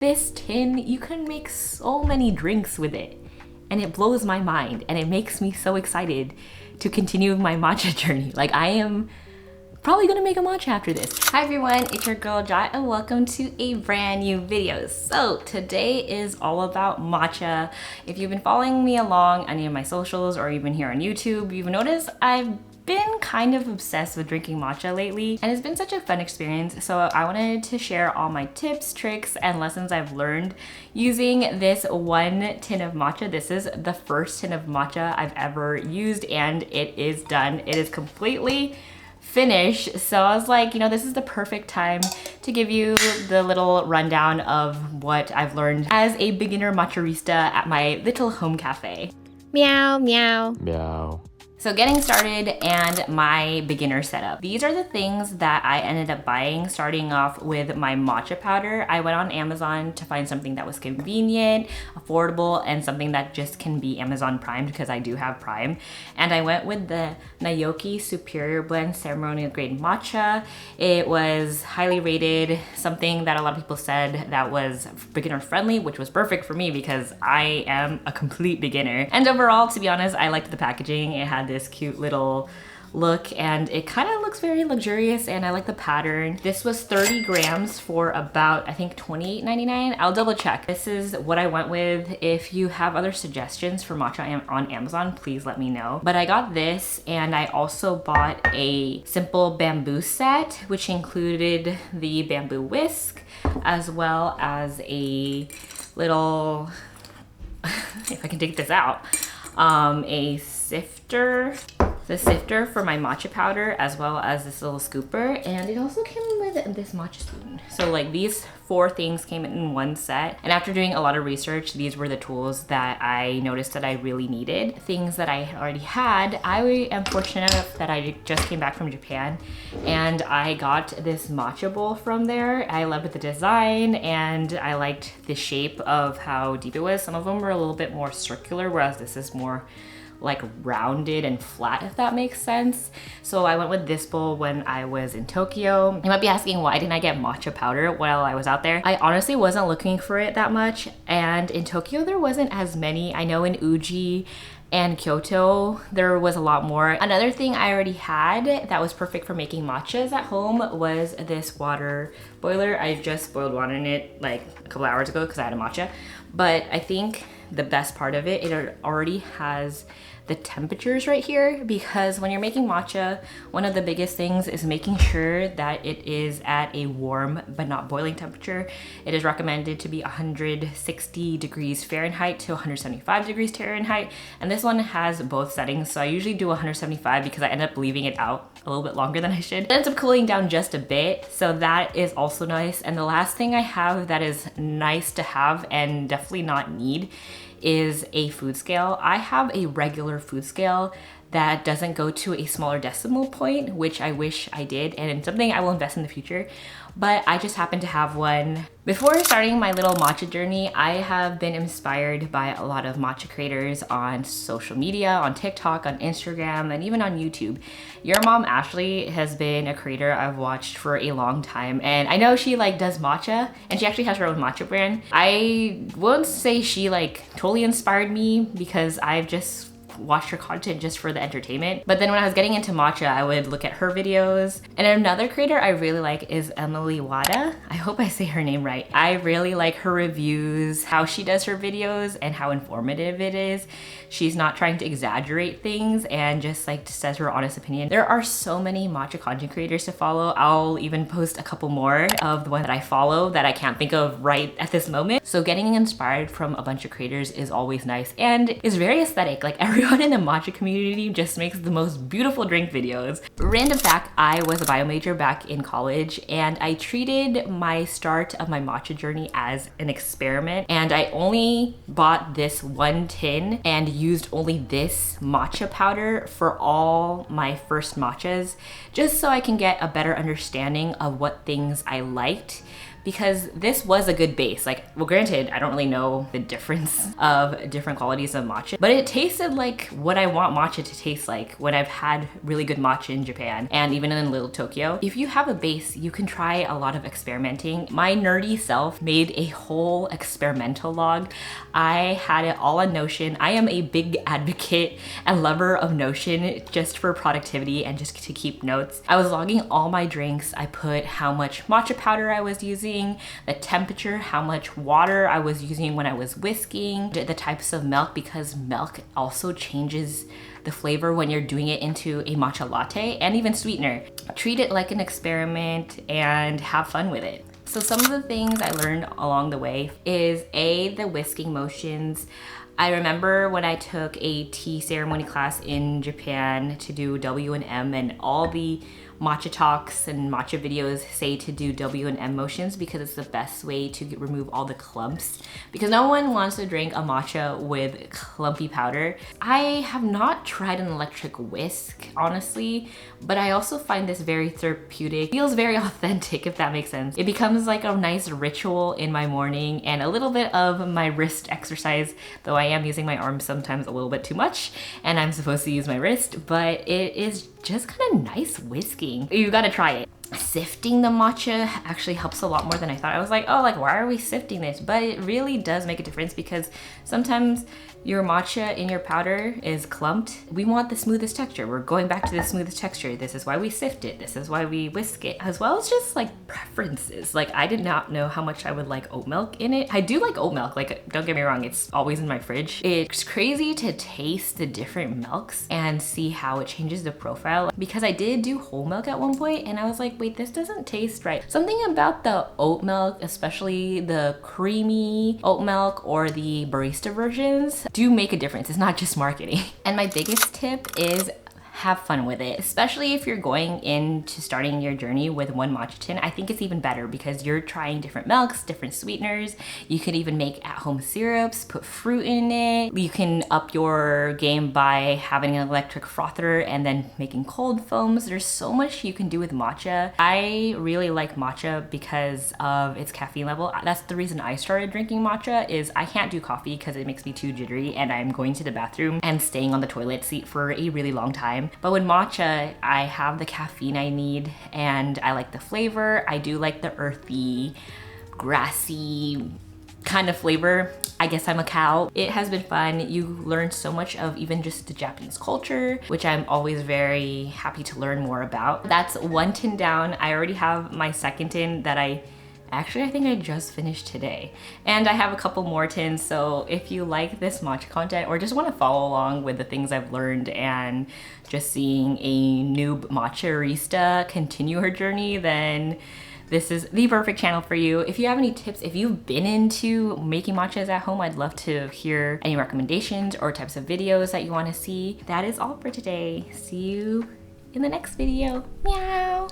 This tin, you can make so many drinks with it, and it blows my mind, and it makes me so excited to continue my matcha journey. Like, I am probably gonna make a matcha after this. Hi everyone, it's your girl Jat, and welcome to a brand new video. So today is all about matcha. If you've been following me along any of my socials or even here on YouTube, you've noticed I've been kind of obsessed with drinking matcha lately, and it's been such a fun experience. So I wanted to share all my tips, tricks, and lessons I've learned using this one tin of matcha. This is the first tin of matcha I've ever used, and it is done. It is completely finished. So I was like, you know, this is the perfect time to give you the little rundown of what I've learned as a beginner matcha-rista at my little home cafe. Meow, meow. Meow. So getting started and my beginner setup. These are the things that I ended up buying, starting off with my matcha powder. I went on Amazon to find something that was convenient, affordable, and something that just can be Amazon Prime because I do have Prime. And I went with the Naoki Superior Blend Ceremonial Grade Matcha. It was highly rated, something that a lot of people said that was beginner friendly, which was perfect for me because I am a complete beginner. And overall, to be honest, I liked the packaging. It had this cute little look and it kind of looks very luxurious, and I like the pattern. This was 30 grams for about, I think, $28.99. I'll double check. This is what I went with. If you have other suggestions for matcha on Amazon, please let me know. But I got this, and I also bought a simple bamboo set, which included the bamboo whisk as well as a little, if I can take this out, a sifter, the sifter for my matcha powder, as well as this little scooper, and it also came with this matcha spoon. So like these 4 things came in one set, and after doing a lot of research, these were the tools that I noticed that I really needed. Things that I already had. I am fortunate enough that I just came back from Japan and I got this matcha bowl from there. I loved the design and I liked the shape of how deep it was. Some of them were a little bit more circular, whereas this is more like rounded and flat, if that makes sense. So I went with this bowl when I was in Tokyo. You might be asking, why didn't I get matcha powder while I was out there? I honestly wasn't looking for it that much, and in Tokyo there wasn't as many. I know in Uji and Kyoto there was a lot more. Another thing I already had that was perfect for making matchas at home was this water boiler. I just boiled water in it like a couple hours ago because I had a matcha, but I think the best part of it, it already has the temperatures right here, because when you're making matcha, one of the biggest things is making sure that it is at a warm but not boiling temperature. It is recommended to be 160 degrees Fahrenheit to 175 degrees Fahrenheit, and this one has both settings. So I usually do 175 because I end up leaving it out a little bit longer than I should. It ends up cooling down just a bit, so that is also nice. And the last thing I have that is nice to have and definitely not need is a food scale. I have a regular food scale that doesn't go to a smaller decimal point, which I wish I did, and it's something I will invest in the future, but I just happen to have one. Before starting my little matcha journey, I have been inspired by a lot of matcha creators on social media, on TikTok, on Instagram, and even on YouTube. Your mom, Ashley, has been a creator I've watched for a long time, and I know she like does matcha, and she actually has her own matcha brand. I won't say she like totally inspired me because I've just watched her content just for the entertainment. But then when I was getting into matcha, I would look at her videos. And another creator I really like is Emily Wada. I hope I say her name right. I really like her reviews, how she does her videos, and how informative it is. She's not trying to exaggerate things and just like says her honest opinion. There are so many matcha content creators to follow. I'll even post a couple more of the one that I follow that I can't think of right at this moment. So getting inspired from a bunch of creators is always nice and is very aesthetic. Like everyone in the matcha community just makes the most beautiful drink videos. Random fact, I was a bio major back in college, and I treated my start of my matcha journey as an experiment, and I only bought this one tin and used only this matcha powder for all my first matchas, just so I can get a better understanding of what things I liked because this was a good base. Like, well, granted, I don't really know the difference of different qualities of matcha, but it tasted like what I want matcha to taste like when I've had really good matcha in Japan and even in Little Tokyo. If you have a base, you can try a lot of experimenting. My nerdy self made a whole experimental log. I had it all on Notion. I am a big advocate and lover of Notion just for productivity and just to keep notes. I was logging all my drinks. I put how much matcha powder I was using, the temperature, how much water I was using when I was whisking, the types of milk, because milk also changes the flavor when you're doing it into a matcha latte, and even sweetener. Treat it like an experiment and have fun with it. So some of the things I learned along the way is the whisking motions. I remember when I took a tea ceremony class in Japan to do W&M, and all the matcha talks and matcha videos say to do W&M motions because it's the best way to remove all the clumps, because no one wants to drink a matcha with clumpy powder. I have not tried an electric whisk, honestly, but I also find this very therapeutic. It feels very authentic, if that makes sense. It becomes like a nice ritual in my morning and a little bit of my wrist exercise, though I am using my arms sometimes a little bit too much and I'm supposed to use my wrist, but it is just kind of nice whisking. You gotta try it. Sifting the matcha actually helps a lot more than I thought. I was like, oh, like, why are we sifting this? But it really does make a difference, because sometimes your matcha in your powder is clumped. We want the smoothest texture. We're going back to the smoothest texture. This is why we sift it. This is why we whisk it, as well as just like preferences. Like, I did not know how much I would like oat milk in it. I do like oat milk, like, don't get me wrong, it's always in my fridge. It's crazy to taste the different milks and see how it changes the profile, because I did do whole milk at one point and I was like, wait, this doesn't taste right. Something about the oat milk, especially the creamy oat milk or the barista versions, do make a difference. It's not just marketing. And my biggest tip is have fun with it, especially if you're going into starting your journey with one matcha tin. I think it's even better because you're trying different milks, different sweeteners. You could even make at-home syrups, put fruit in it. You can up your game by having an electric frother and then making cold foams. There's so much you can do with matcha. I really like matcha because of its caffeine level. That's the reason I started drinking matcha. Is I can't do coffee because it makes me too jittery and I'm going to the bathroom and staying on the toilet seat for a really long time. But with matcha, I have the caffeine I need and I like the flavor. I do like the earthy, grassy kind of flavor. I guess I'm a cow. It has been fun. You learn so much of even just the Japanese culture, which I'm always very happy to learn more about. That's one tin down. I already have my second tin that I think I just finished today. And I have a couple more tins, so if you like this matcha content or just want to follow along with the things I've learned and just seeing a noob matcha-arista continue her journey, then this is the perfect channel for you. If you have any tips, if you've been into making matchas at home, I'd love to hear any recommendations or types of videos that you want to see. That is all for today. See you in the next video. Meow.